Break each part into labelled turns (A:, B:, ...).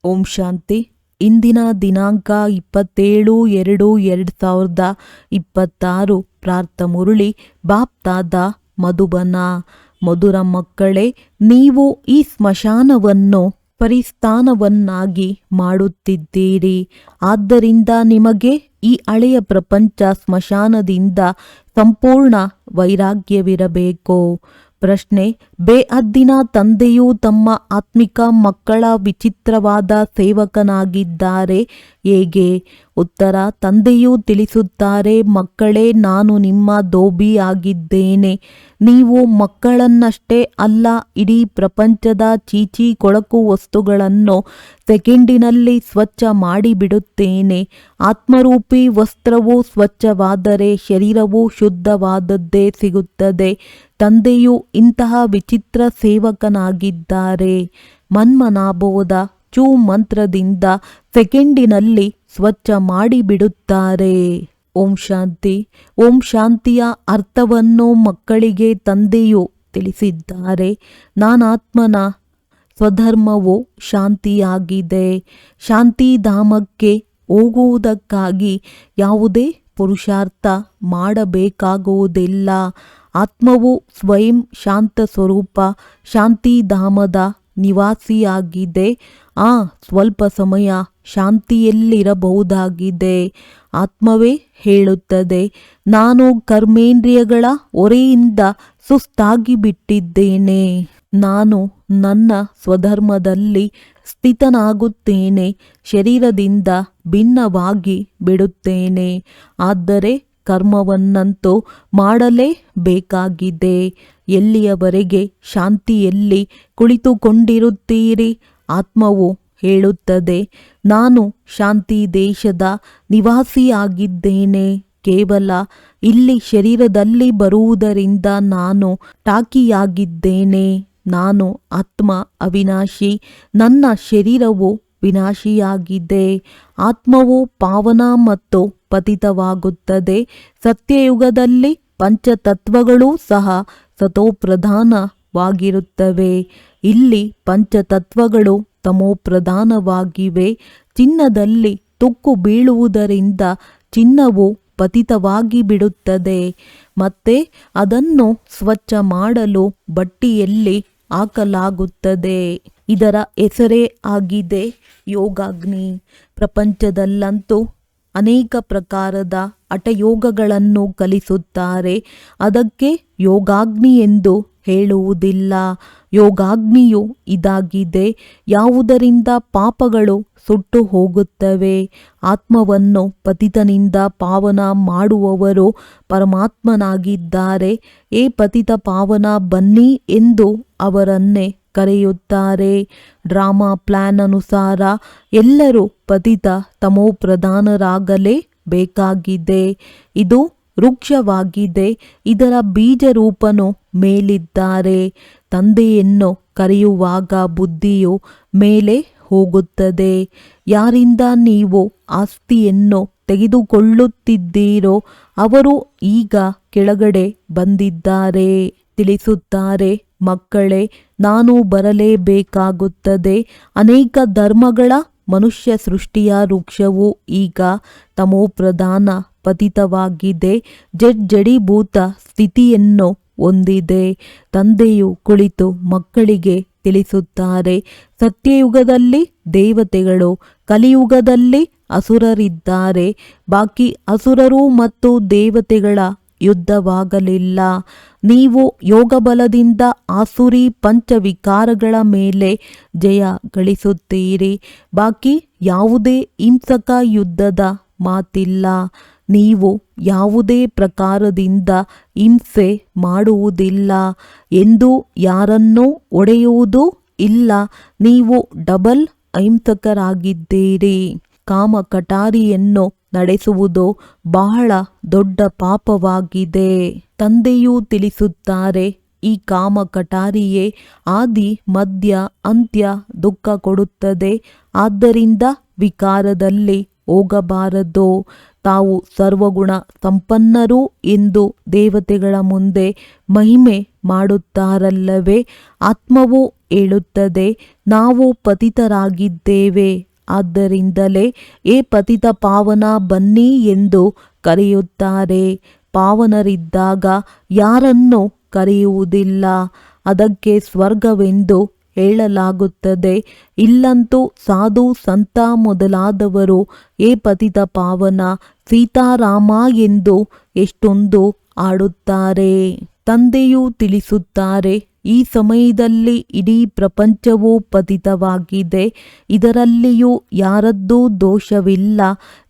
A: ಓಂ ಶಾಂತಿ. ಇಂದಿನ ದಿನಾಂಕ 27/2/2026. ಪ್ರಾರ್ಥ ಮುರಳಿ ಬಾಪ್ತಾದ ಮಧುಬನ. ಮಧುರ ಮಕ್ಕಳೇ, ನೀವು ಈ ಸ್ಮಶಾನವನ್ನು ಪರಿಸ್ಥಾನವನ್ನಾಗಿ ಮಾಡುತ್ತಿದ್ದೀರಿ. ಆದ್ದರಿಂದ ನಿಮಗೆ ಈ ಹಳೆಯ ಪ್ರಪಂಚ ಸ್ಮಶಾನದಿಂದ ಸಂಪೂರ್ಣ ವೈರಾಗ್ಯವಿರಬೇಕು. ಪ್ರಶ್ನೆ: ಬೇಅದ್ದಿನ ತಂದೆಯು ತಮ್ಮ ಆತ್ಮಿಕ ಮಕ್ಕಳ ವಿಚಿತ್ರವಾದ ಸೇವಕನಾಗಿದ್ದಾರೆ ಹೇಗೆ? ಉತ್ತರ: ತಂದೆಯು ತಿಳಿಸುತ್ತಾರೆ, ಮಕ್ಕಳೇ, ನಾನು ನಿಮ್ಮ ಧೋಬಿ ಆಗಿದ್ದೇನೆ. ನೀವು ಮಕ್ಕಳನ್ನಷ್ಟೇ ಅಲ್ಲ, ಇಡೀ ಪ್ರಪಂಚದ ಚೀಚಿ ಕೊಳಕು ವಸ್ತುಗಳನ್ನು ಸೆಕೆಂಡಿನಲ್ಲಿ ಸ್ವಚ್ಛ ಮಾಡಿಬಿಡುತ್ತೇನೆ. ಆತ್ಮರೂಪಿ ವಸ್ತ್ರವು ಸ್ವಚ್ಛವಾದರೆ ಶರೀರವು ಶುದ್ಧವಾದದ್ದೇ ಸಿಗುತ್ತದೆ. ತಂದೆಯು ಇಂತಹ ವಿಚಿತ್ರ ಸೇವಕನಾಗಿದ್ದಾರೆ. ಮನ್ಮನಾಭೋಧ ಚೂ ಮಂತ್ರದಿಂದ ಸೆಕೆಂಡಿನಲ್ಲಿ ಸ್ವಚ್ಛ ಮಾಡಿಬಿಡುತ್ತಾರೆ. ಓಂ ಶಾಂತಿ. ಓಂ ಶಾಂತಿಯ ಅರ್ಥವನ್ನು ಮಕ್ಕಳಿಗೆ ತಂದೆಯು ತಿಳಿಸಿದ್ದಾರೆ. ನಾನಾತ್ಮನ ಸ್ವಧರ್ಮವು ಶಾಂತಿಯಾಗಿದೆ. ಶಾಂತಿಧಾಮಕ್ಕೆ ಹೋಗುವುದಕ್ಕಾಗಿ ಯಾವುದೇ ಪುರುಷಾರ್ಥ ಮಾಡಬೇಕಾಗುವುದಿಲ್ಲ. ಆತ್ಮವು ಸ್ವಯಂ ಶಾಂತ ಸ್ವರೂಪ ಶಾಂತಿಧಾಮದ ನಿವಾಸಿಯಾಗಿದೆ. ಸ್ವಲ್ಪ ಸಮಯ ಶಾಂತಿಯಲ್ಲಿರಬಹುದಾಗಿದೆ. ಆತ್ಮವೇ ಹೇಳುತ್ತದೆ, ನಾನು ಕರ್ಮೇಂದ್ರಿಯಗಳ ಹೊರೆಯಿಂದ ಸುಸ್ತಾಗಿಬಿಟ್ಟಿದ್ದೇನೆ. ನಾನು ನನ್ನ ಸ್ವಧರ್ಮದಲ್ಲಿ ಸ್ಥಿತನಾಗುತ್ತೇನೆ. ಶರೀರದಿಂದ ಭಿನ್ನವಾಗಿ ಬಿಡುತ್ತೇನೆ. ಆದರೆ ಕರ್ಮವನ್ನಂತೂ ಮಾಡಲೇಬೇಕಾಗಿದೆ. ಎಲ್ಲಿಯವರೆಗೆ ಶಾಂತಿಯಲ್ಲಿ ಕುಳಿತುಕೊಂಡಿರುತ್ತೀರಿ? ಆತ್ಮವು ಹೇಳುತ್ತದೆ, ನಾನು ಶಾಂತಿ ದೇಶದ ನಿವಾಸಿಯಾಗಿದ್ದೇನೆ. ಕೇವಲ ಇಲ್ಲಿ ಶರೀರದಲ್ಲಿ ಬರುವುದರಿಂದ ನಾನು ಟಾಕಿಯಾಗಿದ್ದೇನೆ. ನಾನು ಆತ್ಮ ಅವಿನಾಶಿ. ನನ್ನ ಶರೀರವು ವಿನಾಶಿಯಾಗಿದೆ. ಆತ್ಮವು ಪಾವನ ಮತ್ತು ಪತಿತವಾಗುತ್ತದೆ. ಸತ್ಯಯುಗದಲ್ಲಿ ಪಂಚತತ್ವಗಳೂ ಸಹ ಸತೋಪ್ರಧಾನವಾಗಿರುತ್ತವೆ. ಇಲ್ಲಿ ಪಂಚತತ್ವಗಳು ತಮೋಪ್ರಧಾನವಾಗಿವೆ. ಚಿನ್ನದಲ್ಲಿ ತುಕ್ಕು ಬೀಳುವುದರಿಂದ ಚಿನ್ನವು ಪತಿತವಾಗಿ ಬಿಡುತ್ತದೆ. ಮತ್ತೆ ಅದನ್ನು ಸ್ವಚ್ಛ ಮಾಡಲು ಬಟ್ಟಿಯಲ್ಲಿ ಹಾಕಲಾಗುತ್ತದೆ. ಇದರ ಹೆಸರೇ ಆಗಿದೆ ಯೋಗಾಗ್ನಿ. ಪ್ರಪಂಚದಲ್ಲಂತೂ ಅನೇಕ ಪ್ರಕಾರದ ಹಠಯೋಗಗಳನ್ನು ಕಲಿಸುತ್ತಾರೆ. ಅದಕ್ಕೆ ಯೋಗಾಗ್ನಿ ಎಂದು ಹೇಳುವುದಿಲ್ಲ. ಯೋಗಾಗ್ನಿಯು ಇದಾಗಿದೆ, ಯಾವುದರಿಂದ ಪಾಪಗಳು ಸುಟ್ಟು ಹೋಗುತ್ತವೆ. ಆತ್ಮವನ್ನು ಪತಿತನಿಂದ ಪಾವನ ಮಾಡುವವರು ಪರಮಾತ್ಮನಾಗಿದ್ದಾರೆ. ಏ ಪತಿತ ಪಾವನ, ಬನ್ನಿ ಎಂದು ಅವರನ್ನೇ ಕರೆಯುತ್ತಾರೆ. ಡ್ರಾಮಾ ಪ್ಲಾನ್ ಅನುಸಾರ ಎಲ್ಲರೂ ಪತಿತ ತಮೋಪ್ರಧಾನರಾಗಲೇ ಬೇಕಾಗಿದೆ. ಇದು ವೃಕ್ಷವಾಗಿದೆ. ಇದರ ಬೀಜರೂಪನು ಮೇಲಿದ್ದಾರೆ. ತಂದೆಯನ್ನು ಕರೆಯುವಾಗ ಬುದ್ಧಿಯು ಮೇಲೆ ಹೋಗುತ್ತದೆ. ಯಾರಿಂದ ನೀವು ಆಸ್ತಿಯನ್ನು ತೆಗೆದುಕೊಳ್ಳುತ್ತಿದ್ದೀರೋ ಅವರು ಈಗ ಕೆಳಗಡೆ ಬಂದಿದ್ದಾರೆ. ತಿಳಿಸುತ್ತಾರೆ, ಮಕ್ಕಳೇ, ನಾನು ಬರಲೇಬೇಕಾಗುತ್ತದೆ. ಅನೇಕ ಧರ್ಮಗಳ ಮನುಷ್ಯ ಸೃಷ್ಟಿಯ ವೃಕ್ಷವು ಈಗ ತಮೋಪ್ರಧಾನ ಪತಿತವಾಗಿದೆ. ಜಡೀಭೂತ ಸ್ಥಿತಿಯನ್ನು ಹೊಂದಿದೆ. ತಂದೆಯು ಕುಳಿತು ಮಕ್ಕಳಿಗೆ ತಿಳಿಸುತ್ತಾರೆ, ಸತ್ಯಯುಗದಲ್ಲಿ ದೇವತೆಗಳು, ಕಲಿಯುಗದಲ್ಲಿ ಅಸುರರಿದ್ದಾರೆ. ಬಾಕಿ ಅಸುರರು ಮತ್ತು ದೇವತೆಗಳ ಯುದ್ಧವಾಗಲಿಲ್ಲ. ನೀವು ಯೋಗಬಲದಿಂದ ಆಸುರಿ ಪಂಚವಿಕಾರಗಳ ಮೇಲೆ ಜಯ ಗಳಿಸುತ್ತೀರಿ. ಬಾಕಿ ಯಾವುದೇ ಹಿಂಸಕ ಯುದ್ಧದ ಮಾತಿಲ್ಲ. ನೀವು ಯಾವುದೇ ಪ್ರಕಾರದಿಂದ ಹಿಂಸೆ ಮಾಡುವುದಿಲ್ಲ ಎಂದು ಯಾರನ್ನೂ ಹೊಡೆಯುವುದೂ ಇಲ್ಲ. ನೀವು ಡಬಲ್ ಅಹಿಂಸಕರಾಗಿದ್ದೀರಿ. ಕಾಮ ಕಟಾರಿಯನ್ನು ನಡೆಸುವುದು ಬಹಳ ದೊಡ್ಡ ಪಾಪವಾಗಿದೆ. ತಂದೆಯೂ ತಿಳಿಸುತ್ತಾರೆ, ಈ ಕಾಮ ಕಟಾರಿಯೇ ಆದಿ ಮಧ್ಯ ಅಂತ್ಯ ದುಃಖ ಕೊಡುತ್ತದೆ. ಆದ್ದರಿಂದ ವಿಕಾರದಲ್ಲಿ ಹೋಗಬಾರದು. ತಾವು ಸರ್ವಗುಣ ಸಂಪನ್ನರು ಎಂದು ದೇವತೆಗಳ ಮುಂದೆ ಮಹಿಮೆ ಮಾಡುತ್ತಾರಲ್ಲವೇ? ಆತ್ಮವು ಹೇಳುತ್ತದೆ, ನಾವು ಪತಿತರಾಗಿದ್ದೇವೆ. ಆದ್ದರಿಂದಲೇ ಏ ಪತಿತ ಪಾವನ ಬನ್ನಿ ಎಂದು ಕರೆಯುತ್ತಾರೆ. ಪಾವನರಿದ್ದಾಗ ಯಾರನ್ನು ಕರೆಯುವುದಿಲ್ಲ. ಅದಕ್ಕೆ ಸ್ವರ್ಗವೆಂದು ಹೇಳಲಾಗುತ್ತದೆ. ಇಲ್ಲಂತೂ ಸಾಧು ಸಂತ ಮೊದಲಾದವರು ಏ ಪತಿತ ಪಾವನ ಸೀತಾರಾಮ ಎಂದು ಎಷ್ಟೊಂದು ಆಡುತ್ತಾರೆ. ತಂದೆಯು ತಿಳಿಸುತ್ತಾರೆ, ಈ ಸಮಯದಲ್ಲಿ ಇಡೀ ಪ್ರಪಂಚವು ಪತಿತವಾಗಿದೆ. ಇದರಲ್ಲಿಯೂ ಯಾರದ್ದೂ ದೋಷವಿಲ್ಲ.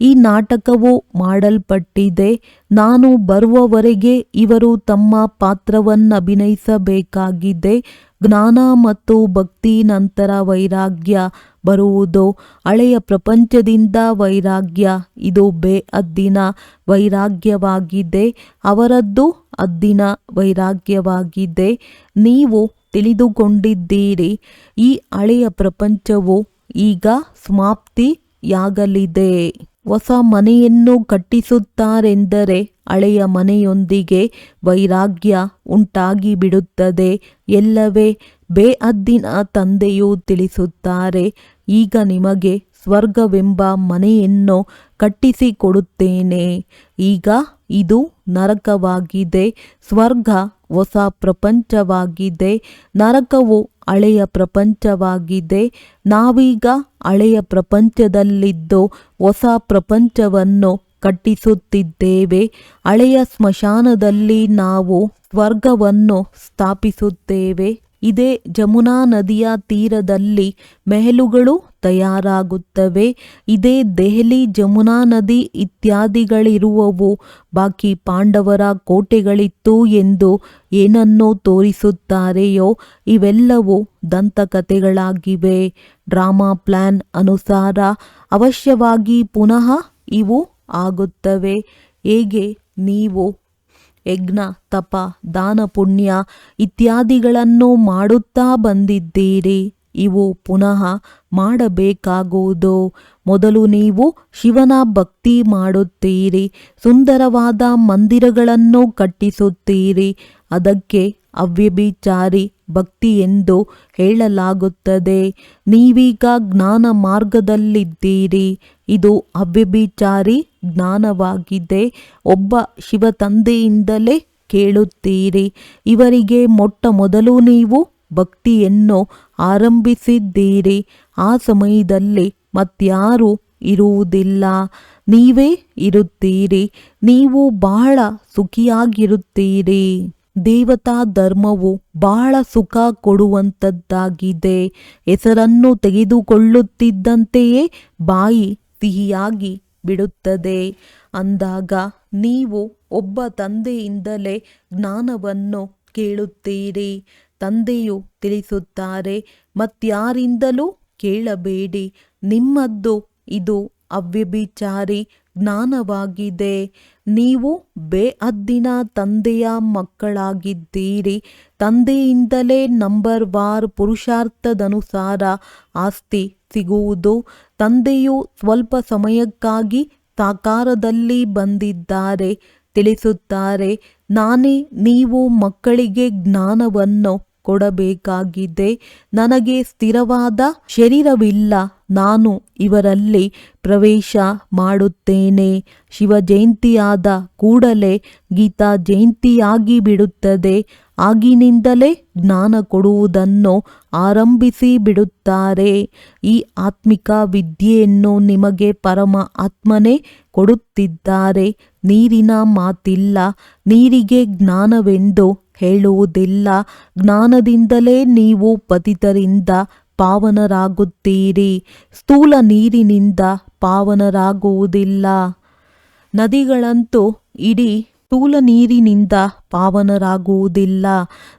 A: ಈ ನಾಟಕವು ಮಾಡಲ್ಪಟ್ಟಿದೆ. ನಾನು ಬರುವವರೆಗೆ ಇವರು ತಮ್ಮ ಪಾತ್ರವನ್ನಭಿನಯಿಸಬೇಕಾಗಿದೆ. ಜ್ಞಾನ ಮತ್ತು ಭಕ್ತಿ ನಂತರ ವೈರಾಗ್ಯ ಬರುವುದು. ಹಳೆಯ ಪ್ರಪಂಚದಿಂದ ವೈರಾಗ್ಯ, ಇದು ಬೇಅದ್ದಿನ ವೈರಾಗ್ಯವಾಗಿದೆ. ಅವರದ್ದು ಅದ್ದಿನ ವೈರಾಗ್ಯವಾಗಿದೆ. ನೀವು ತಿಳಿದುಕೊಂಡಿದ್ದೀರಿ, ಈ ಹಳೆಯ ಪ್ರಪಂಚವು ಈಗ ಸಮಾಪ್ತಿಯಾಗಲಿದೆ. ಹೊಸ ಮನೆಯನ್ನು ಕಟ್ಟಿಸುತ್ತಾರೆಂದರೆ ಹಳೆಯ ಮನೆಯೊಂದಿಗೆ ವೈರಾಗ್ಯ ಉಂಟಾಗಿ ಬಿಡುತ್ತದೆ. ಎಲ್ಲವೇ ಬೇಅದ್ದಿನ ತಂದೆಯು ತಿಳಿಸುತ್ತಾರೆ, ಈಗ ನಿಮಗೆ ಸ್ವರ್ಗವೆಂಬ ಮನೆಯನ್ನು ಕಟ್ಟಿಸಿಕೊಡುತ್ತೇನೆ. ಈಗ ಇದು ನರಕವಾಗಿದೆ. ಸ್ವರ್ಗ ಹೊಸ ಪ್ರಪಂಚವಾಗಿದೆ. ನರಕವು ಹಳೆಯ ಪ್ರಪಂಚವಾಗಿದೆ. ನಾವೀಗ ಹಳೆಯ ಪ್ರಪಂಚದಲ್ಲಿದ್ದು ಹೊಸ ಪ್ರಪಂಚವನ್ನು ಕಟ್ಟಿಸುತ್ತಿದ್ದೇವೆ. ಹಳೆಯ ಸ್ಮಶಾನದಲ್ಲಿ ನಾವು ಸ್ವರ್ಗವನ್ನು ಸ್ಥಾಪಿಸುತ್ತೇವೆ. ಇದೇ ಜಮುನಾ ನದಿಯ ತೀರದಲ್ಲಿ ಮೆಹಲುಗಳು ತಯಾರಾಗುತ್ತವೆ. ಇದೇ ದೆಹಲಿ, ಜಮುನಾ ನದಿ ಇತ್ಯಾದಿಗಳಿರುವವು. ಬಾಕಿ ಪಾಂಡವರ ಕೋಟೆಗಳಿತ್ತು ಎಂದು ಏನನ್ನು ತೋರಿಸುತ್ತಾರೆಯೋ ಇವೆಲ್ಲವೂ ದಂತಕಥೆಗಳಾಗಿವೆ. ಡ್ರಾಮಾ ಪ್ಲಾನ್ ಅನುಸಾರ ಅವಶ್ಯವಾಗಿ ಪುನಃ ಇವು ಆಗುತ್ತವೆ. ಹೇಗೆ ನೀವು ಯಜ್ಞ, ತಪ, ದಾನ, ಪುಣ್ಯ ಇತ್ಯಾದಿಗಳನ್ನು ಮಾಡುತ್ತಾ ಬಂದಿದ್ದೀರಿ, ಇವು ಪುನಃ ಮಾಡಬೇಕಾಗುವುದು. ಮೊದಲು ನೀವು ಶಿವನ ಭಕ್ತಿ ಮಾಡುತ್ತೀರಿ. ಸುಂದರವಾದ ಮಂದಿರಗಳನ್ನು ಕಟ್ಟಿಸುತ್ತೀರಿ. ಅದಕ್ಕೆ ಅವ್ಯಭಿಚಾರಿ ಭಕ್ತಿ ಎಂದು ಹೇಳಲಾಗುತ್ತದೆ. ನೀವೀಗ ಜ್ಞಾನ ಮಾರ್ಗದಲ್ಲಿದ್ದೀರಿ. ಇದು ಅವ್ಯಭಿಚಾರಿ ಜ್ಞಾನವಾಗಿದೆ. ಒಬ್ಬ ಶಿವ ತಂದೆಯಿಂದಲೇ ಕೇಳುತ್ತೀರಿ. ಇವರಿಗೆ ಮೊಟ್ಟ ಮೊದಲು ನೀವು ಭಕ್ತಿಯನ್ನು ಆರಂಭಿಸಿದ್ದೀರಿ. ಆ ಸಮಯದಲ್ಲಿ ಮತ್ಯಾರೂ ಇರುವುದಿಲ್ಲ, ನೀವೇ ಇರುತ್ತೀರಿ. ನೀವು ಬಹಳ ಸುಖಿಯಾಗಿರುತ್ತೀರಿ. ದೇವತಾ ಧರ್ಮವು ಬಹಳ ಸುಖ ಕೊಡುವಂಥದ್ದಾಗಿದೆ. ಹೆಸರನ್ನು ತೆಗೆದುಕೊಳ್ಳುತ್ತಿದ್ದಂತೆಯೇ ಬಾಯಿ ಸಿಹಿಯಾಗಿ ಬಿಡುತ್ತದೆ. ಅಂದಾಗ ನೀವು ಒಬ್ಬ ತಂದೆಯಿಂದಲೇ ಜ್ಞಾನವನ್ನು ಕೇಳುತ್ತೀರಿ. ತಂದೆಯು ತಿಳಿಸುತ್ತಾರೆ, ಮತ್ಯಾರಿಂದಲೂ ಕೇಳಬೇಡಿ. ನಿಮ್ಮದ್ದು ಇದು ಅವ್ಯಭಿಚಾರಿ ಜ್ಞಾನವಾಗಿದೆ. ನೀವು ಬೇಅದ್ದಿನ ತಂದೆಯ ಮಕ್ಕಳಾಗಿದ್ದೀರಿ. ತಂದೆಯಿಂದಲೇ ನಂಬರ್ ವಾರ್ ಪುರುಷಾರ್ಥದನುಸಾರ ಆಸ್ತಿ ಸಿಗುವುದು. ತಂದೆಯು ಸ್ವಲ್ಪ ಸಮಯಕ್ಕಾಗಿ ಸಾಕಾರದಲ್ಲಿ ಬಂದಿದ್ದಾರೆ. ತಿಳಿಸುತ್ತಾರೆ, ನಾನೇ ನೀವು ಮಕ್ಕಳಿಗೆ ಜ್ಞಾನವನ್ನು ಕೊಡಬೇಕಾಗಿದೆ. ನನಗೆ ಸ್ಥಿರವಾದ ಶರೀರವಿಲ್ಲ. ನಾನು ಇವರಲ್ಲಿ ಪ್ರವೇಶ ಮಾಡುತ್ತೇನೆ. ಶಿವ ಜಯಂತಿಯಾದ ಕೂಡಲೇ ಗೀತಾ ಜಯಂತಿಯಾಗಿ ಬಿಡುತ್ತದೆ. ಆಗಿನಿಂದಲೇ ಜ್ಞಾನ ಕೊಡುವುದನ್ನು ಆರಂಭಿಸಿ ಬಿಡುತ್ತಾರೆ. ಈ ಆತ್ಮಿಕ ವಿದ್ಯೆಯನ್ನು ನಿಮಗೆ ಪರಮ ಆತ್ಮನೇ ಕೊಡುತ್ತಿದ್ದಾರೆ. ನೀರಿನ ಮಾತಿಲ್ಲ. ನೀರಿಗೆ ಜ್ಞಾನವೆಂದು ಹೇಳುವುದಿಲ್ಲ. ಜ್ಞಾನದಿಂದಲೇ ನೀವು ಪತಿತರಿಂದ ಪಾವನರಾಗುತ್ತೀರಿ. ಸ್ಥೂಲ ನೀರಿನಿಂದ ಪಾವನರಾಗುವುದಿಲ್ಲ. ನದಿಗಳಂತೂ ಇಡೀ ಸ್ಥೂಲ ನೀರಿನಿಂದ ಪಾವನರಾಗುವುದಿಲ್ಲ.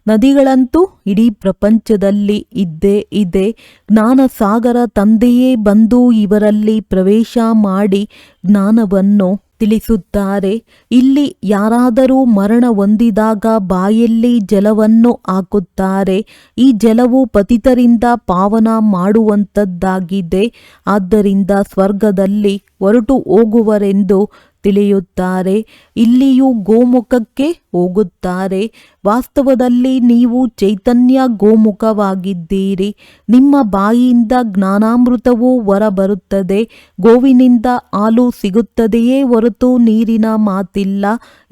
A: ನದಿಗಳಂತೂ ಇಡೀ ಪ್ರಪಂಚದಲ್ಲಿ ಇದ್ದೇ ಇದೆ. ಜ್ಞಾನಸಾಗರ ತಂದೆಯೇ ಬಂದು ಇವರಲ್ಲಿ ಪ್ರವೇಶ ಮಾಡಿ ಜ್ಞಾನವನ್ನು ತಿಳಿಸುತ್ತಾರೆ. ಇಲ್ಲಿ ಯಾರಾದರೂ ಮರಣ ಹೊಂದಿದಾಗ ಬಾಯಲ್ಲಿ ಜಲವನ್ನು ಹಾಕುತ್ತಾರೆ. ಈ ಜಲವು ಪತಿತರಿಂದ ಪಾವನ ಮಾಡುವಂಥದ್ದಾಗಿದೆ. ಆದ್ದರಿಂದ ಸ್ವರ್ಗದಲ್ಲಿ ಹೊರಟು ಹೋಗುವರೆಂದು ತಿಳಿಯುತ್ತಾರೆ. ಇಲ್ಲಿಯೂ ಗೋಮುಖಕ್ಕೆ ಹೋಗುತ್ತಾರೆ. ವಾಸ್ತವದಲ್ಲಿ ನೀವು ಚೈತನ್ಯ ಗೋಮುಖವಾಗಿದ್ದೀರಿ. ನಿಮ್ಮ ಬಾಯಿಯಿಂದ ಜ್ಞಾನಾಮೃತವು ಹೊರಬರುತ್ತದೆ. ಗೋವಿನಿಂದ ಹಾಲು ಸಿಗುತ್ತದೆಯೇ ಹೊರತು ನೀರಿನ ಮಾತಿಲ್ಲ.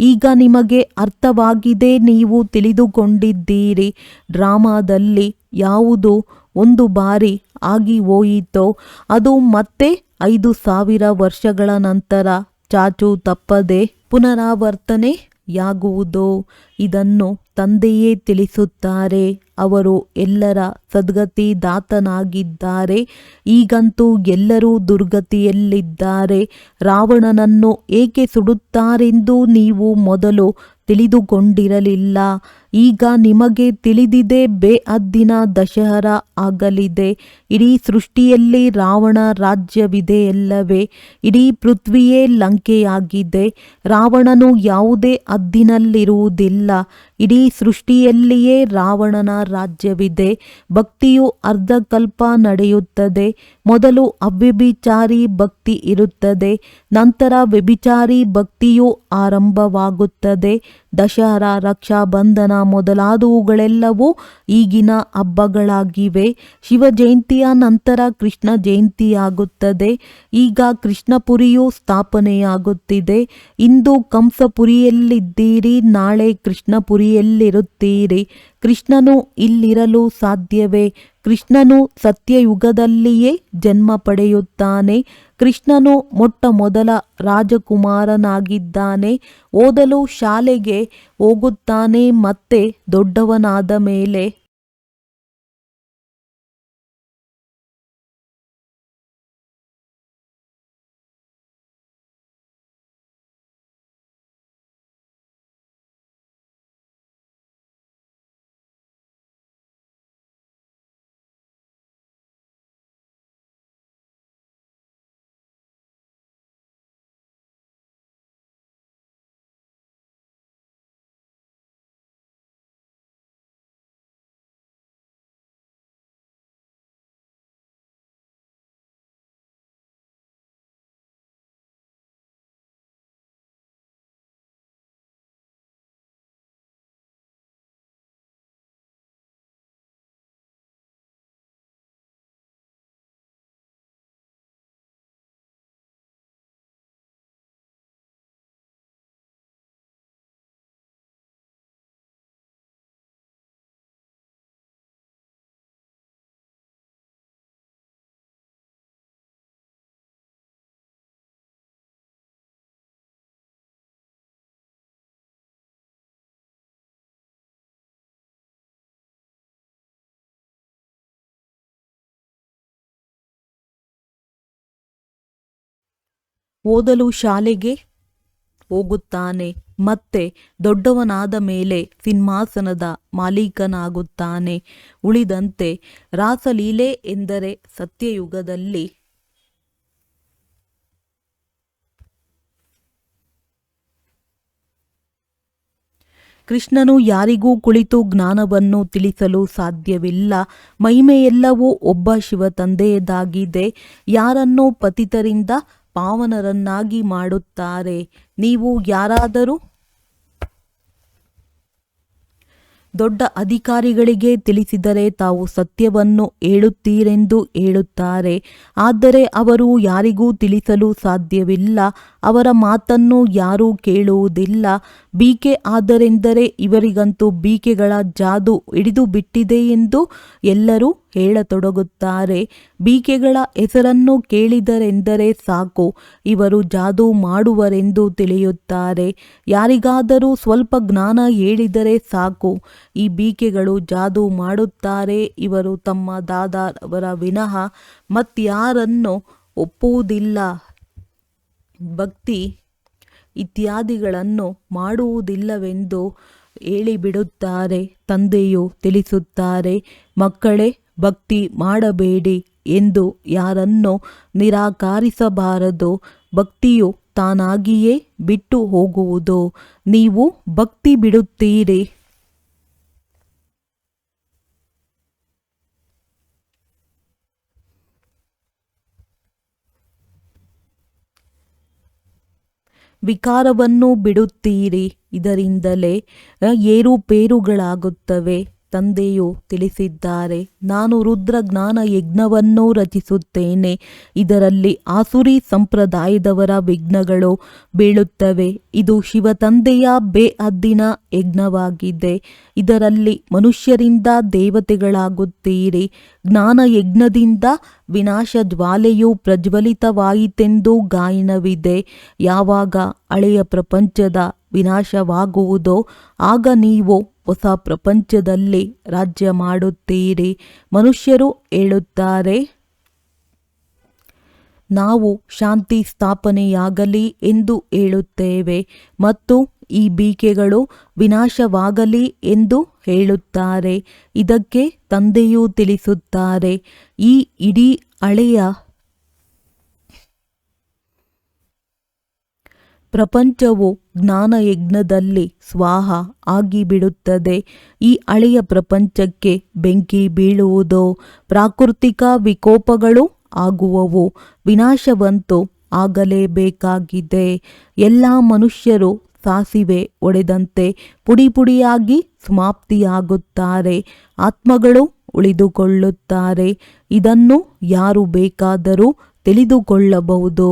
A: ಈಗ ನಿಮಗೆ ಅರ್ಥವಾಗಿದೆ, ನೀವು ತಿಳಿದುಕೊಂಡಿದ್ದೀರಿ. ಡ್ರಾಮಾದಲ್ಲಿ ಯಾವುದು ಒಂದು ಬಾರಿ ಆಗಿ ಹೋಯಿತೋ ಅದು ಮತ್ತೆ 5000 ವರ್ಷಗಳ ನಂತರ ಚಾಚು ತಪ್ಪದೆ ಪುನರಾವರ್ತನೆಯಾಗುವುದು. ಇದನ್ನು ತಂದೆಯೇ ತಿಳಿಸುತ್ತಾರೆ. ಅವರು ಎಲ್ಲರ ಸದ್ಗತಿದಾತನಾಗಿದ್ದಾರೆ. ಈಗಂತೂ ಎಲ್ಲರೂ ದುರ್ಗತಿಯಲ್ಲಿದ್ದಾರೆ. ರಾವಣನನ್ನು ಏಕೆ ಸುಡುತ್ತಾರೆಂದು ನೀವು ಮೊದಲು ತಿಳಿದುಕೊಂಡಿರಲಿಲ್ಲ. ಈಗ ನಿಮಗೆ ತಿಳಿದಿದೆ. ಬೇಅದ್ದಿನ ದಶಹರ ಆಗಲಿದೆ. ಇಡೀ ಸೃಷ್ಟಿಯಲ್ಲಿ ರಾವಣ ರಾಜ್ಯವಿದೆಯಲ್ಲವೇ? ಇಡೀ ಪೃಥ್ವಿಯೇ ಲಂಕೆಯಾಗಿದೆ. ರಾವಣನು ಯಾವುದೇ ಹದ್ದಿನಲ್ಲಿರುವುದಿಲ್ಲ. ಇಡೀ ಸೃಷ್ಟಿಯಲ್ಲಿಯೇ ರಾವಣನ ರಾಜ್ಯವಿದೆ. ಭಕ್ತಿಯು ಅರ್ಧಕಲ್ಪ ನಡೆಯುತ್ತದೆ. ಮೊದಲು ಅವ್ಯಭಿಚಾರಿ ಭಕ್ತಿ ಇರುತ್ತದೆ, ನಂತರ ವ್ಯಭಿಚಾರಿ ಭಕ್ತಿಯು ಆರಂಭವಾಗುತ್ತದೆ. ದಶಹರ, ರಕ್ಷಾಬಂಧನ ಮೊದಲಾದವುಗಳೆಲ್ಲವೂ ಈಗಿನ ಹಬ್ಬಗಳಾಗಿವೆ. ಶಿವ ಜಯಂತಿಯ ನಂತರ ಕೃಷ್ಣ ಜಯಂತಿಯಾಗುತ್ತದೆ. ಈಗ ಕೃಷ್ಣಪುರಿಯು ಸ್ಥಾಪನೆಯಾಗುತ್ತಿದೆ. ಇಂದು ಕಂಸಪುರಿಯಲ್ಲಿದ್ದೀರಿ, ನಾಳೆ ಕೃಷ್ಣಪುರಿಯಲ್ಲಿರುತ್ತೀರಿ. ಕೃಷ್ಣನು ಇಲ್ಲಿರಲು ಸಾಧ್ಯವೇ? ಕೃಷ್ಣನು ಸತ್ಯಯುಗದಲ್ಲಿಯೇ ಜನ್ಮ ಪಡೆಯುತ್ತಾನೆ. ಕೃಷ್ಣನು ಮೊಟ್ಟ ಮೊದಲ ರಾಜಕುಮಾರನಾಗಿದ್ದಾನೆ. ಓದಲು ಶಾಲೆಗೆ ಹೋಗುತ್ತಾನೆ. ಮತ್ತೆ ದೊಡ್ಡವನಾದ ಮೇಲೆ ಓದಲು ಶಾಲೆಗೆ ಹೋಗುತ್ತಾನೆ. ಮತ್ತೆ ದೊಡ್ಡವನಾದ ಮೇಲೆ ಸಿಂಹಾಸನದ ಮಾಲೀಕನಾಗುತ್ತಾನೆ. ಉಳಿದಂತೆ ರಾಸಲೀಲೆ ಎಂದರೆ ಸತ್ಯಯುಗದಲ್ಲಿ ಕೃಷ್ಣನು ಯಾರಿಗೂ ಕುಳಿತು ಜ್ಞಾನವನ್ನು ತಿಳಿಸಲು ಸಾಧ್ಯವಿಲ್ಲ. ಮಹಿಮೆಯೆಲ್ಲವೂ ಒಬ್ಬ ಶಿವ ತಂದೆಯದಾಗಿದೆ. ಯಾರನ್ನು ಪತಿತರಿಂದ ಪಾವನರನ್ನಾಗಿ ಮಾಡುತ್ತಾರೆ. ನೀವು ಯಾರಾದರೂ ದೊಡ್ಡ ಅಧಿಕಾರಿಗಳಿಗೆ ತಿಳಿಸಿದರೆ ತಾವು ಸತ್ಯವನ್ನು ಹೇಳುತ್ತೀರೆಂದು ಹೇಳುತ್ತಾರೆ. ಆದರೆ ಅವರು ಯಾರಿಗೂ ತಿಳಿಸಲು ಸಾಧ್ಯವಿಲ್ಲ. ಅವರ ಮಾತನ್ನು ಯಾರೂ ಕೇಳುವುದಿಲ್ಲ. ಬೀಕೆ ಆದರೆಂದರೆ ಇವರಿಗಂತೂ ಬೀಕೆಗಳ ಜಾದು ಹಿಡಿದು ಬಿಟ್ಟಿದೆ ಎಂದು ಎಲ್ಲರೂ ಹೇಳತೊಡಗುತ್ತಾರೆ. ಬೀಕೆಗಳ ಹೆಸರನ್ನು ಕೇಳಿದರೆಂದರೆ ಸಾಕು, ಇವರು ಜಾದು ಮಾಡುವರೆಂದು ತಿಳಿಯುತ್ತಾರೆ. ಯಾರಿಗಾದರೂ ಸ್ವಲ್ಪ ಜ್ಞಾನ ಹೇಳಿದರೆ ಸಾಕು, ಈ ಬೀಕೆಗಳು ಜಾದು ಮಾಡುತ್ತಾರೆ. ಇವರು ತಮ್ಮ ದಾದಾರವರ ವಿನಃ ಮತ್ಯಾರನ್ನು ಒಪ್ಪುವುದಿಲ್ಲ. ಭಕ್ತಿ ಇತ್ಯಾದಿಗಳನ್ನು ಮಾಡುವುದಿಲ್ಲವೆಂದು ಹೇಳಿಬಿಡುತ್ತಾರೆ. ತಂದೆಯು ತಿಳಿಸುತ್ತಾರೆ, ಮಕ್ಕಳೇ, ಭಕ್ತಿ ಮಾಡಬೇಡಿ ಎಂದು ಯಾರನ್ನು ನಿರಾಕರಿಸಬಾರದು. ಭಕ್ತಿಯು ತಾನಾಗಿಯೇ ಬಿಟ್ಟು ಹೋಗುವುದು. ನೀವು ಭಕ್ತಿ ಬಿಡುತ್ತೀರಿ. ವಿಕಾರವನ್ನು ಬಿಡುತ್ತೀರಿ. ಇದರಿಂದಲೇ ಏರುಪೇರುಗಳಾಗುತ್ತವೆ. ತಂದೆಯು ತಿಳಿಸಿದ್ದಾರೆ, ನಾನು ರುದ್ರ ಜ್ಞಾನ ಯಜ್ಞವನ್ನು ರಚಿಸುತ್ತೇನೆ. ಇದರಲ್ಲಿ ಆಸುರಿ ಸಂಪ್ರದಾಯದವರ ವಿಘ್ನಗಳು ಬೀಳುತ್ತವೆ. ಇದು ಶಿವತಂದೆಯ ಬೇಹದ್ದಿನ ಯಜ್ಞವಾಗಿದೆ. ಇದರಲ್ಲಿ ಮನುಷ್ಯರಿಂದ ದೇವತೆಗಳಾಗುತ್ತೀರಿ. ಜ್ಞಾನ ಯಜ್ಞದಿಂದ ವಿನಾಶ ಜ್ವಾಲೆಯು ಪ್ರಜ್ವಲಿತವಾಯಿತೆಂದು ಗಾಯನವಿದೆ. ಯಾವಾಗ ಹಳೆಯ ಪ್ರಪಂಚದ ವಿನಾಶವಾಗುವುದೋ ಆಗ ನೀವು ಹೊಸ ಪ್ರಪಂಚದಲ್ಲಿ ರಾಜ್ಯ ಮಾಡುತ್ತೀರಿ. ಮನುಷ್ಯರು ಹೇಳುತ್ತಾರೆ, ನಾವು ಶಾಂತಿ ಸ್ಥಾಪನೆಯಾಗಲಿ ಎಂದು ಹೇಳುತ್ತೇವೆ ಮತ್ತು ಈ ಬೀಕೆಗಳು ವಿನಾಶವಾಗಲಿ ಎಂದು ಹೇಳುತ್ತಾರೆ. ಇದಕ್ಕೆ ತಂದೆಯೂ ತಿಳಿಸುತ್ತಾರೆ, ಈ ಇಡೀ ಹಳೆಯ ಪ್ರಪಂಚವು ಜ್ಞಾನಯಜ್ಞದಲ್ಲಿ ಸ್ವಾಹ ಆಗಿಬಿಡುತ್ತದೆ. ಈ ಹಳೆಯ ಪ್ರಪಂಚಕ್ಕೆ ಬೆಂಕಿ ಬೀಳುವುದೋ ಪ್ರಾಕೃತಿಕ ವಿಕೋಪಗಳು ಆಗುವವು. ವಿನಾಶವಂತೂ ಆಗಲೇಬೇಕಾಗಿದೆ. ಎಲ್ಲ ಮನುಷ್ಯರು ಸಾಸಿವೆ ಒಡೆದಂತೆ ಪುಡಿ ಪುಡಿಯಾಗಿ ಸಮಾಪ್ತಿಯಾಗುತ್ತಾರೆ. ಆತ್ಮಗಳು ಉಳಿದುಕೊಳ್ಳುತ್ತಾರೆ. ಇದನ್ನು ಯಾರು ಬೇಕಾದರೂ ತಿಳಿದುಕೊಳ್ಳಬಹುದು.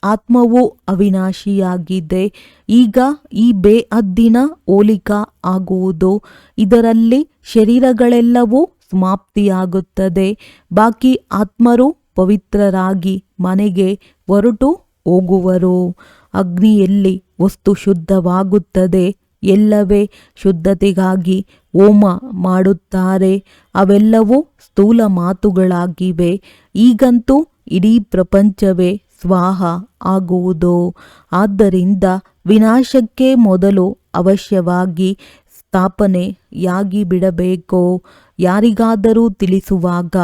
A: ಆತ್ಮವು ಅವಿನಾಶಿಯಾಗಿದೆ. ಈಗ ಈ ಬೇಹದ್ದಿನ ಹೋಲಿಕಾ ಆಗುವುದು. ಇದರಲ್ಲಿ ಶರೀರಗಳೆಲ್ಲವೂ ಸಮಾಪ್ತಿಯಾಗುತ್ತದೆ. ಬಾಕಿ ಆತ್ಮರು ಪವಿತ್ರರಾಗಿ ಮನೆಗೆ ಹೊರಟು ಹೋಗುವರು. ಅಗ್ನಿಯಲ್ಲಿ ವಸ್ತು ಶುದ್ಧವಾಗುತ್ತದೆ. ಎಲ್ಲವೇ ಶುದ್ಧತೆಗಾಗಿ ಹೋಮ ಮಾಡುತ್ತಾರೆ. ಅವೆಲ್ಲವೂ ಸ್ಥೂಲ ಮಾತುಗಳಾಗಿವೆ. ಈಗಂತೂ ಇಡೀ ಪ್ರಪಂಚವೇ ಸ್ವಾಹ ಆಗುವುದು. ಆದ್ದರಿಂದ ವಿನಾಶಕ್ಕೆ ಮೊದಲು ಅವಶ್ಯವಾಗಿ ಸ್ಥಾಪನೆಯಾಗಿ ಬಿಡಬೇಕು. ಯಾರಿಗಾದರೂ ತಿಳಿಸುವಾಗ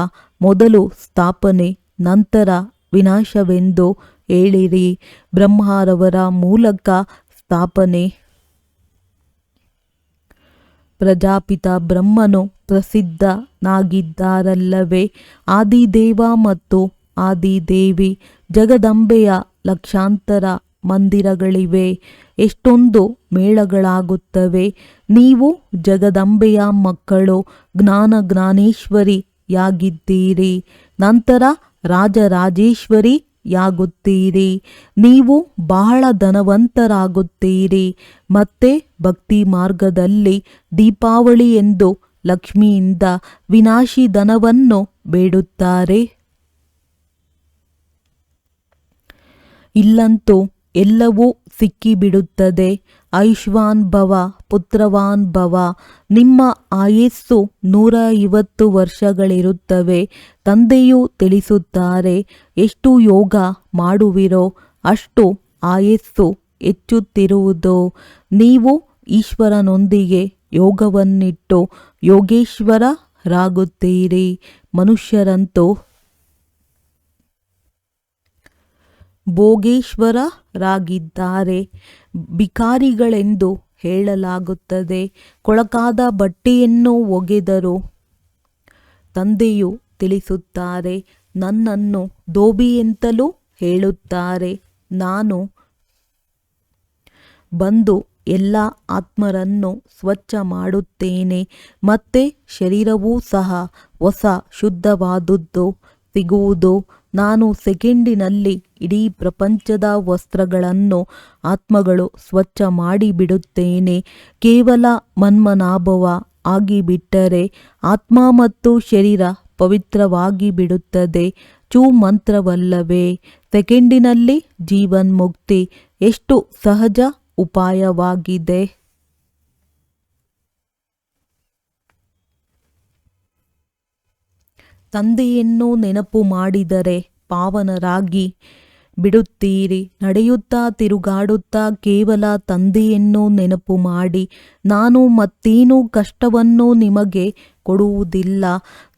A: ಮೊದಲು ಸ್ಥಾಪನೆ ನಂತರ ವಿನಾಶವೆಂದು ಹೇಳಿರಿ. ಬ್ರಹ್ಮರವರ ಮೂಲಕ ಸ್ಥಾಪನೆ. ಪ್ರಜಾಪಿತ ಬ್ರಹ್ಮನು ಪ್ರಸಿದ್ಧನಾಗಿದ್ದಾರಲ್ಲವೇ. ಆದಿದೇವ ಮತ್ತು ಆದಿದೇವಿ ಜಗದಂಬೆಯ ಲಕ್ಷಾಂತರ ಮಂದಿರಗಳಿವೆ. ಎಷ್ಟೊಂದು ಮೇಳಗಳಾಗುತ್ತವೆ. ನೀವು ಜಗದಂಬೆಯ ಮಕ್ಕಳು. ಜ್ಞಾನೇಶ್ವರಿಯಾಗಿದ್ದೀರಿ. ನಂತರ ರಾಜರಾಜೇಶ್ವರಿಯಾಗುತ್ತೀರಿ. ನೀವು ಬಹಳ ಧನವಂತರಾಗುತ್ತೀರಿ. ಮತ್ತೆ ಭಕ್ತಿ ಮಾರ್ಗದಲ್ಲಿ ದೀಪಾವಳಿ ಎಂದು ಲಕ್ಷ್ಮಿಯಿಂದ ವಿನಾಶಿ ಧನವನ್ನು ಬೇಡುತ್ತಾರೆ. ಇಲ್ಲಂತೂ ಎಲ್ಲವೂ ಸಿಕ್ಕಿಬಿಡುತ್ತದೆ. ಆಯುಷ್ಮಾನ್ ಭವ, ಪುತ್ರವಾನ್ ಭವ. ನಿಮ್ಮ ಆಯಸ್ಸು 150 ವರ್ಷಗಳಿರುತ್ತವೆ. ತಂದೆಯು ತಿಳಿಸುತ್ತಾರೆ, ಎಷ್ಟು ಯೋಗ ಮಾಡುವಿರೋ ಅಷ್ಟು ಆಯಸ್ಸು ಹೆಚ್ಚುತ್ತಿರುವುದು. ನೀವು ಈಶ್ವರನೊಂದಿಗೆ ಯೋಗವನ್ನಿಟ್ಟು ಯೋಗೇಶ್ವರರಾಗುತ್ತೀರಿ. ಮನುಷ್ಯರಂತೂ ಭೋಗೇಶ್ವರರಾಗಿದ್ದಾರೆ. ಭಿಕಾರಿಗಳೆಂದು ಹೇಳಲಾಗುತ್ತದೆ. ಕೊಳಕಾದ ಬಟ್ಟೆಯನ್ನು ಒಗೆದರು. ತಂದೆಯು ತಿಳಿಸುತ್ತಾರೆ, ನನ್ನನ್ನು ಧೋಬಿ ಹೇಳುತ್ತಾರೆ. ನಾನು ಬಂದು ಎಲ್ಲ ಆತ್ಮರನ್ನು ಸ್ವಚ್ಛ ಮಾಡುತ್ತೇನೆ. ಮತ್ತೆ ಶರೀರವೂ ಸಹ ಹೊಸ ಶುದ್ಧವಾದುದು ಸಿಗುವುದು. ನಾನು ಸೆಕೆಂಡಿನಲ್ಲಿ ಇಡೀ ಪ್ರಪಂಚದ ವಸ್ತ್ರಗಳನ್ನು ಆತ್ಮಗಳು ಸ್ವಚ್ಛ ಮಾಡಿಬಿಡುತ್ತೇನೆ. ಕೇವಲ ಮನ್ಮನಾಭವ ಆಗಿಬಿಟ್ಟರೆ ಆತ್ಮ ಮತ್ತು ಶರೀರ ಪವಿತ್ರವಾಗಿ ಬಿಡುತ್ತದೆ. ಚೂ ಮಂತ್ರವಲ್ಲವೇ. ಸೆಕೆಂಡಿನಲ್ಲಿ ಜೀವನ್ಮುಕ್ತಿ ಎಷ್ಟು ಸಹಜ ಉಪಾಯವಾಗಿದೆ. ತಂದೆಯನ್ನು ನೆನಪು ಮಾಡಿದರೆ ಪಾವನರಾಗಿ ಬಿಡುತ್ತೀರಿ. ನಡೆಯುತ್ತಾ ತಿರುಗಾಡುತ್ತಾ ಕೇವಲ ತಂದೆಯನ್ನು ನೆನಪು ಮಾಡಿ. ನಾನು ಮತ್ತೇನು ಕಷ್ಟವನ್ನು ನಿಮಗೆ ಕೊಡುವುದಿಲ್ಲ.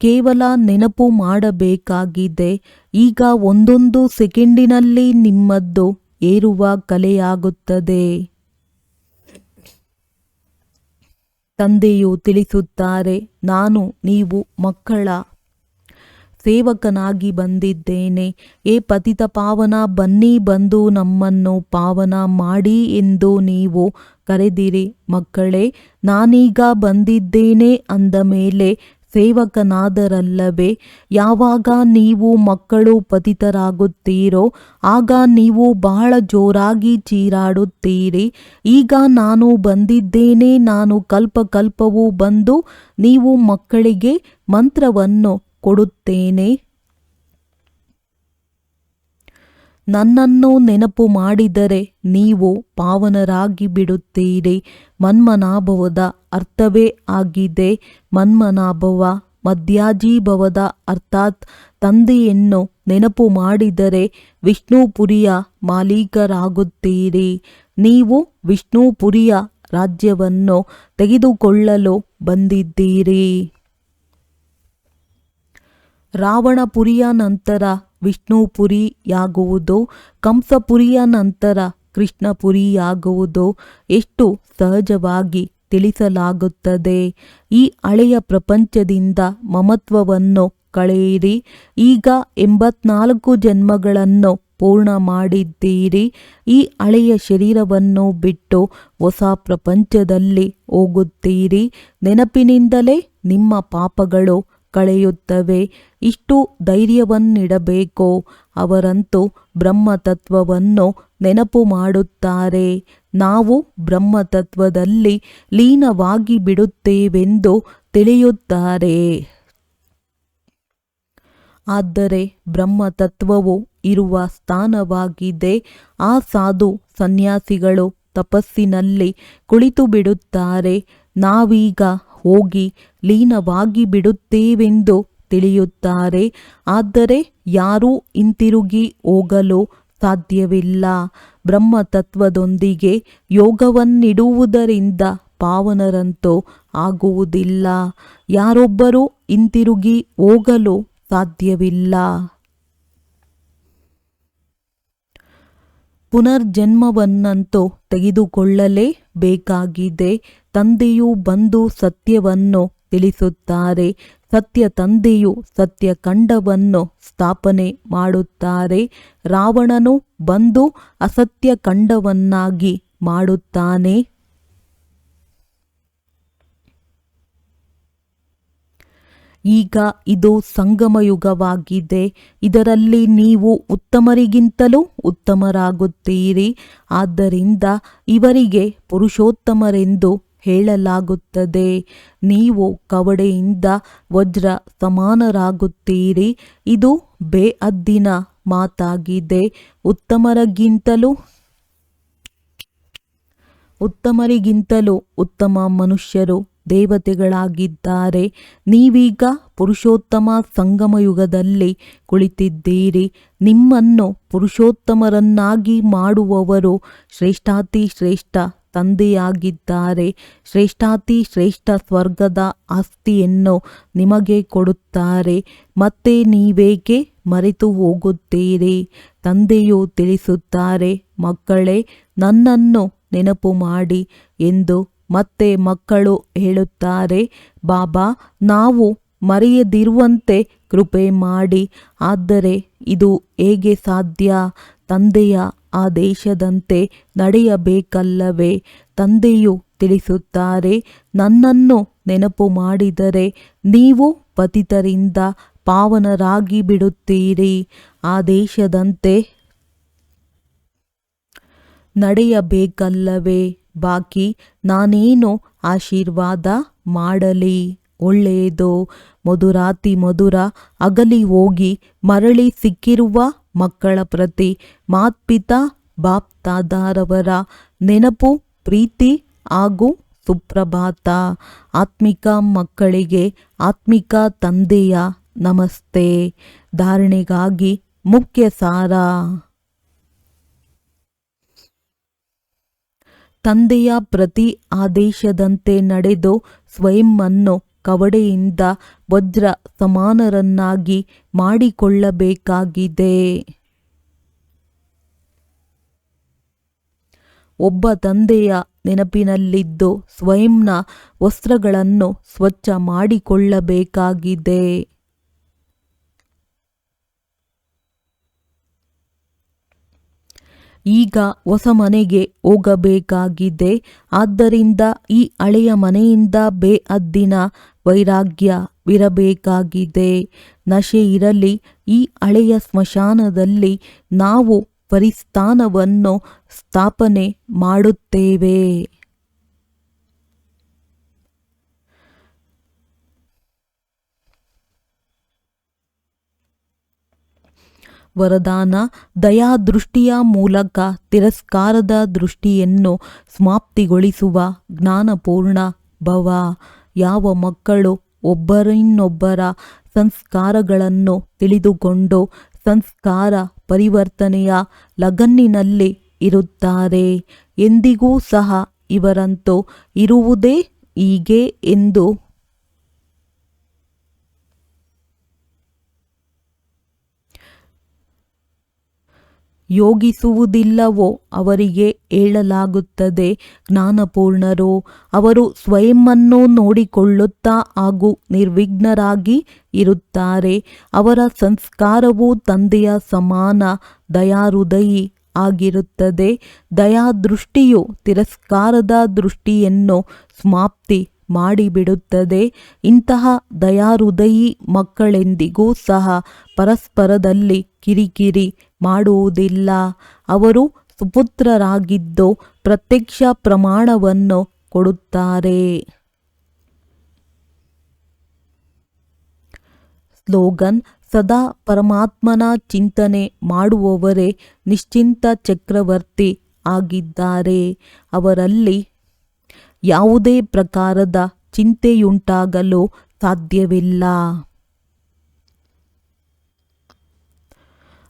A: ಕೇವಲ ನೆನಪು ಮಾಡಬೇಕಾಗಿದೆ. ಈಗ ಒಂದೊಂದು ಸೆಕೆಂಡಿನಲ್ಲಿ ನಿಮ್ಮದ್ದು ಏರುವ ಕಲೆಯಾಗುತ್ತದೆ. ತಂದೆಯು ತಿಳಿಸುತ್ತಾರೆ, ನಾನು ನೀವು ಮಕ್ಕಳ ಸೇವಕನಾಗಿ ಬಂದಿದ್ದೇನೆ. ಏ ಪತಿತ ಪಾವನ, ಬನ್ನಿ ಬಂದು ನಮ್ಮನ್ನು ಪಾವನ ಮಾಡಿ ಎಂದು ನೀವು ಕರೆದಿರಿ. ಮಕ್ಕಳೇ, ನಾನೀಗ ಬಂದಿದ್ದೇನೆ ಅಂದ ಮೇಲೆ ಸೇವಕನಾದರಲ್ಲವೇ? ಯಾವಾಗ ನೀವು ಮಕ್ಕಳು ಪತಿತರಾಗುತ್ತೀರೋ ಆಗ ನೀವು ಬಹಳ ಜೋರಾಗಿ ಚೀರಾಡುತ್ತೀರಿ. ಈಗ ನಾನು ಬಂದಿದ್ದೇನೆ, ನಾನು ಕಲ್ಪವೂ ಬಂದು ನೀವು ಮಕ್ಕಳಿಗೆ ಮಂತ್ರವನ್ನು ಕೊಡುತ್ತೇನೆ. ನನ್ನನ್ನು ನೆನಪು ಮಾಡಿದರೆ ನೀವು ಪಾವನರಾಗಿ ಬಿಡುತ್ತೀರಿ. ಮನ್ಮನಾಭವದ ಅರ್ಥವೇ ಆಗಿದೆ. ಮನ್ಮನಾಭವ ಮಧ್ಯಾಜೀಭವದ ಅರ್ಥಾತ್ ತಂದೆಯನ್ನು ನೆನಪು ಮಾಡಿದರೆ ವಿಷ್ಣುಪುರಿಯ ಮಾಲೀಕರಾಗುತ್ತೀರಿ. ನೀವು ವಿಷ್ಣುಪುರಿಯ ರಾಜ್ಯವನ್ನು ತೆಗೆದುಕೊಳ್ಳಲು ಬಂದಿದ್ದೀರಿ. ರಾವಣಪುರಿಯ ನಂತರ ವಿಷ್ಣುಪುರಿಯಾಗುವುದು, ಕಂಸಪುರಿಯ ನಂತರ ಕೃಷ್ಣಪುರಿಯಾಗುವುದು ಎಷ್ಟು ಸಹಜವಾಗಿ ತಿಳಿಸಲಾಗುತ್ತದೆ. ಈ ಹಳೆಯ ಪ್ರಪಂಚದಿಂದ ಮಮತ್ವವನ್ನು ಕಳೆಯಿರಿ. ಈಗ 84 ಜನ್ಮಗಳನ್ನು ಪೂರ್ಣ ಮಾಡಿದ್ದೀರಿ. ಈ ಹಳೆಯ ಶರೀರವನ್ನು ಬಿಟ್ಟು ಹೊಸ ಪ್ರಪಂಚದಲ್ಲಿ ಹೋಗುತ್ತೀರಿ. ನೆನಪಿನಿಂದಲೇ ನಿಮ್ಮ ಪಾಪಗಳು ಕಳೆಯುತ್ತವೆ. ಇಷ್ಟು ಧೈರ್ಯವನ್ನಿಡಬೇಕು. ಅವರಂತೂ ಬ್ರಹ್ಮತತ್ವವನ್ನು ನೆನಪು ಮಾಡುತ್ತಾರೆ. ನಾವು ಬ್ರಹ್ಮತತ್ವದಲ್ಲಿ ಲೀನವಾಗಿ ಬಿಡುತ್ತೇವೆಂದು ತಿಳಿಯುತ್ತಾರೆ. ಆದರೆ ಬ್ರಹ್ಮತತ್ವವು ಇರುವ ಸ್ಥಾನವಾಗಿದೆ. ಆ ಸಾಧು ಸನ್ಯಾಸಿಗಳು ತಪಸ್ಸಿನಲ್ಲಿ ಕುಳಿತು ಬಿಡುತ್ತಾರೆ. ನಾವೀಗ ಹೋಗಿ ಲೀನವಾಗಿ ಬಿಡುತ್ತೇವೆಂದು ತಿಳಿಯುತ್ತಾರೆ. ಆದರೆ ಯಾರೂ ಹಿಂತಿರುಗಿ ಹೋಗಲು ಸಾಧ್ಯವಿಲ್ಲ. ಬ್ರಹ್ಮತತ್ವದೊಂದಿಗೆ ಯೋಗವನ್ನಿಡುವುದರಿಂದ ಪಾವನರಂತೂ ಆಗುವುದಿಲ್ಲ. ಯಾರೊಬ್ಬರೂ ಹಿಂತಿರುಗಿ ಹೋಗಲು ಸಾಧ್ಯವಿಲ್ಲ. ಪುನರ್ಜನ್ಮವನ್ನಂತೂ ತೆಗೆದುಕೊಳ್ಳಲೇ ಬೇಕಾಗಿದೆ. ತಂದೆಯು ಬಂದು ಸತ್ಯವನ್ನು ತಿಳಿಸುತ್ತಾರೆ. ಸತ್ಯ ತಂದೆಯು ಸತ್ಯಖಂಡವನ್ನು ಸ್ಥಾಪನೆ ಮಾಡುತ್ತಾರೆ. ರಾವಣನು ಬಂದು ಅಸತ್ಯಖಂಡವನ್ನಾಗಿ ಮಾಡುತ್ತಾನೆ. ಈಗ ಇದು ಸಂಗಮಯುಗವಾಗಿದೆ. ಇದರಲ್ಲಿ ನೀವು ಉತ್ತಮರಿಗಿಂತಲೂ ಉತ್ತಮರಾಗುತ್ತೀರಿ. ಆದ್ದರಿಂದ ಇವರಿಗೆ ಪುರುಷೋತ್ತಮರೆಂದು ಹೇಳಲಾಗುತ್ತದೆ. ನೀವು ಕವಡೆಯಿಂದ ವಜ್ರ ಸಮಾನರಾಗುತ್ತೀರಿ. ಇದು ಬೇಅದ್ದಿನ ಮಾತಾಗಿದೆ. ಉತ್ತಮರಿಗಿಂತಲೂ ಉತ್ತಮ ಮನುಷ್ಯರು ದೇವತೆಗಳಾಗಿದ್ದಾರೆ. ನೀವೀಗ ಪುರುಷೋತ್ತಮ ಸಂಗಮಯುಗದಲ್ಲಿ ಕುಳಿತಿದ್ದೀರಿ. ನಿಮ್ಮನ್ನು ಪುರುಷೋತ್ತಮರನ್ನಾಗಿ ಮಾಡುವವರು ಶ್ರೇಷ್ಠಾತಿ ಶ್ರೇಷ್ಠ ತಂದೆಯಾಗಿದ್ದಾರೆ. ಶ್ರೇಷ್ಠಾತಿ ಶ್ರೇಷ್ಠ ಸ್ವರ್ಗದ ಆಸ್ತಿಯನ್ನು ನಿಮಗೆ ಕೊಡುತ್ತಾರೆ. ಮತ್ತೆ ನೀವೇಕೆ ಮರೆತು ಹೋಗುತ್ತೀರಿ? ತಂದೆಯು ತಿಳಿಸುತ್ತಾರೆ, ಮಕ್ಕಳೇ, ನನ್ನನ್ನು ನೆನಪು ಮಾಡಿ ಎಂದು. ಮತ್ತೆ ಮಕ್ಕಳು ಹೇಳುತ್ತಾರೆ, ಬಾಬಾ, ನಾವು ಮರೆಯದಿರುವಂತೆ ಕೃಪೆ ಮಾಡಿ. ಆದರೆ ಇದು ಹೇಗೆ ಸಾಧ್ಯ? ತಂದೆಯ ಆದೇಶದಂತೆ ನಡೆಯಬೇಕಲ್ಲವೇ? ತಂದೆಯು ತಿಳಿಸುತ್ತಾರೆ, ನನ್ನನ್ನು ನೆನಪು ಮಾಡಿದರೆ ನೀವು ಪತಿತರಿಂದ ಪಾವನರಾಗಿ ಬಿಡುತ್ತೀರಿ. ಆದೇಶದಂತೆ ನಡೆಯಬೇಕಲ್ಲವೇ? ಬಾಕಿ ನಾನೇನು ಆಶೀರ್ವಾದ ಮಾಡಲಿ? ಒಳ್ಳೆಯದು. ಮಧುರಾತಿ ಮಧುರ ಅಗಲಿ ಹೋಗಿ ಮರಳಿ ಸಿಕ್ಕಿರುವ ಮಕ್ಕಳ ಪ್ರತಿ ಮಾತ್ಪಿತಾ ಬಾಪ್ ತಾದಾರವರ ನೆನಪು, ಪ್ರೀತಿ ಹಾಗೂ ಸುಪ್ರಭಾತ. ಆತ್ಮಿಕ ಮಕ್ಕಳಿಗೆ ಆತ್ಮಿಕ ತಂದೆಯ ನಮಸ್ತೆ. ಧಾರಣೆಗಾಗಿ ಮುಖ್ಯ ಸಾರ. ತಂದೆಯ ಪ್ರತಿ ಆದೇಶದಂತೆ ನಡೆದು ಸ್ವಯಂವನ್ನು ಕವಡೆಯಿಂದ ವಜ್ರ ಸಮಾನರನ್ನಾಗಿ ಮಾಡಿಕೊಳ್ಳಬೇಕಾಗಿದೆ. ಒಬ್ಬ ತಂದೆಯ ನೆನಪಿನಲ್ಲಿದ್ದು ಸ್ವಯಂನ ವಸ್ತ್ರಗಳನ್ನು ಸ್ವಚ್ಛ ಮಾಡಿಕೊಳ್ಳಬೇಕಾಗಿದೆ. ಈಗ ಹೊಸ ಮನೆಗೆ ಹೋಗಬೇಕಾಗಿದೆ. ಆದ್ದರಿಂದ ಈ ಹಳೆಯ ಮನೆಯಿಂದ ಬೇಹದ್ದಿನ ವೈರಾಗ್ಯವಿರಬೇಕಾಗಿದೆ. ನಶೆ ಇರಲಿ. ಈ ಹಳೆಯ ಸ್ಮಶಾನದಲ್ಲಿ ನಾವು ಪರಿಸ್ಥಾನವನ್ನು ಸ್ಥಾಪನೆ ಮಾಡುತ್ತೇವೆ. ವರದಾನ: ದಯಾದೃಷ್ಟಿಯ ಮೂಲಕ ತಿರಸ್ಕಾರದ ದೃಷ್ಟಿಯನ್ನು ಸಮಾಪ್ತಿಗೊಳಿಸುವ ಜ್ಞಾನಪೂರ್ಣ ಭವ. ಯಾವ ಮಕ್ಕಳು ಒಬ್ಬರಿನ್ನೊಬ್ಬರ ಸಂಸ್ಕಾರಗಳನ್ನು ತಿಳಿದುಕೊಂಡು ಸಂಸ್ಕಾರ ಪರಿವರ್ತನೆಯ ಲಗನ್ನಿನಲ್ಲಿ ಇರುತ್ತಾರೆ, ಎಂದಿಗೂ ಸಹ ಇವರಂತೂ ಇರುವುದೇ ಹೀಗೆ ಎಂದು ಯೋಗಿಸುವುದಿಲ್ಲವೋ ಅವರಿಗೆ ಹೇಳಲಾಗುತ್ತದೆ. ಜ್ಞಾನಪೂರ್ಣರು ಅವರು ಸ್ವಯಂವನ್ನು ನೋಡಿಕೊಳ್ಳುತ್ತಾ ಹಾಗೂ ನಿರ್ವಿಘ್ನರಾಗಿ ಇರುತ್ತಾರೆ. ಅವರ ಸಂಸ್ಕಾರವು ತಂದೆಯ ಸಮಾನ ದಯಾಹೃದಯಿ ಆಗಿರುತ್ತದೆ. ದಯಾದೃಷ್ಟಿಯು ತಿರಸ್ಕಾರದ ದೃಷ್ಟಿಯನ್ನು ಸಮಾಪ್ತಿ ಮಾಡಿಬಿಡುತ್ತದೆ. ಇಂತಹ ದಯಾಹೃದಯಿ ಮಕ್ಕಳೆಂದಿಗೂ ಸಹ ಪರಸ್ಪರದಲ್ಲಿ ಕಿರಿಕಿರಿ ಮಾಡುವುದಿಲ್ಲ. ಅವರು ಸುಪುತ್ರರಾಗಿದ್ದು ಪ್ರತ್ಯಕ್ಷ ಪ್ರಮಾಣವನ್ನು ಕೊಡುತ್ತಾರೆ. ಸ್ಲೋಗನ್: ಸದಾ ಪರಮಾತ್ಮನ ಚಿಂತನೆ ಮಾಡುವವರೇ ನಿಶ್ಚಿಂತ ಚಕ್ರವರ್ತಿ ಆಗಿದ್ದಾರೆ. ಅವರಲ್ಲಿ ಯಾವುದೇ ಪ್ರಕಾರದ ಚಿಂತೆಯುಂಟಾಗಲು ಸಾಧ್ಯವಿಲ್ಲ.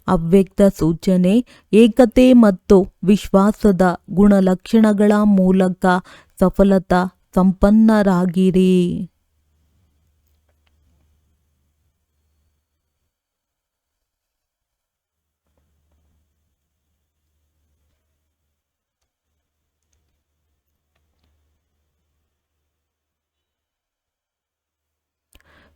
A: ಅವ್ಯಕ್ತ ಸೂಚನೆ: ಏಕತೆ ಮತ್ತು ವಿಶ್ವಾಸದ ಗುಣಲಕ್ಷಣಗಳ ಮೂಲಕ ಸಫಲತಾ ಸಂಪನ್ನರಾಗಿರಿ.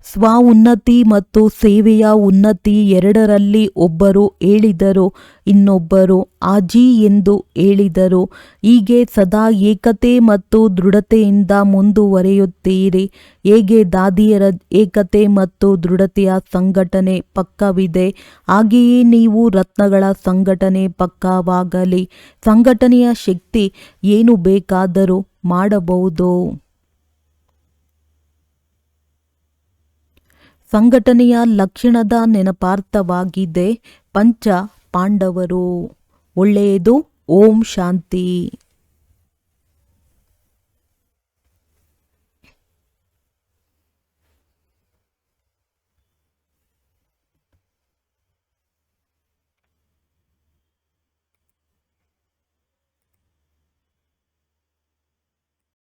A: ಸ್ವ ಉನ್ನತಿ ಮತ್ತು ಸೇವೆಯ ಉನ್ನತಿ ಎರಡರಲ್ಲಿ ಒಬ್ಬರು ಹೇಳಿದರು, ಇನ್ನೊಬ್ಬರು ಆಜಿ ಎಂದು ಹೇಳಿದರು. ಹೀಗೆ ಸದಾ ಏಕತೆ ಮತ್ತು ದೃಢತೆಯಿಂದ ಮುಂದುವರಿಯುತ್ತೀರಿ. ಹೇಗೆ ದಾದಿಯರ ಏಕತೆ ಮತ್ತು ದೃಢತೆಯ ಸಂಘಟನೆ ಪಕ್ಕವಿದೆ, ಹಾಗೆಯೇ ನೀವು ರತ್ನಗಳ ಸಂಘಟನೆ ಪಕ್ಕವಾಗಲಿ. ಸಂಘಟನೆಯ ಶಕ್ತಿ ಏನು ಬೇಕಾದರೂ ಮಾಡಬಹುದು. ಸಂಘಟನೆಯ ಲಕ್ಷಣದ ನೆನಪಾರ್ಥವಾಗಿದೆ. ಪಂಚ ಪಾಂಡವರು. ಒಳ್ಳೆಯದು. ಓಂ ಶಾಂತಿ.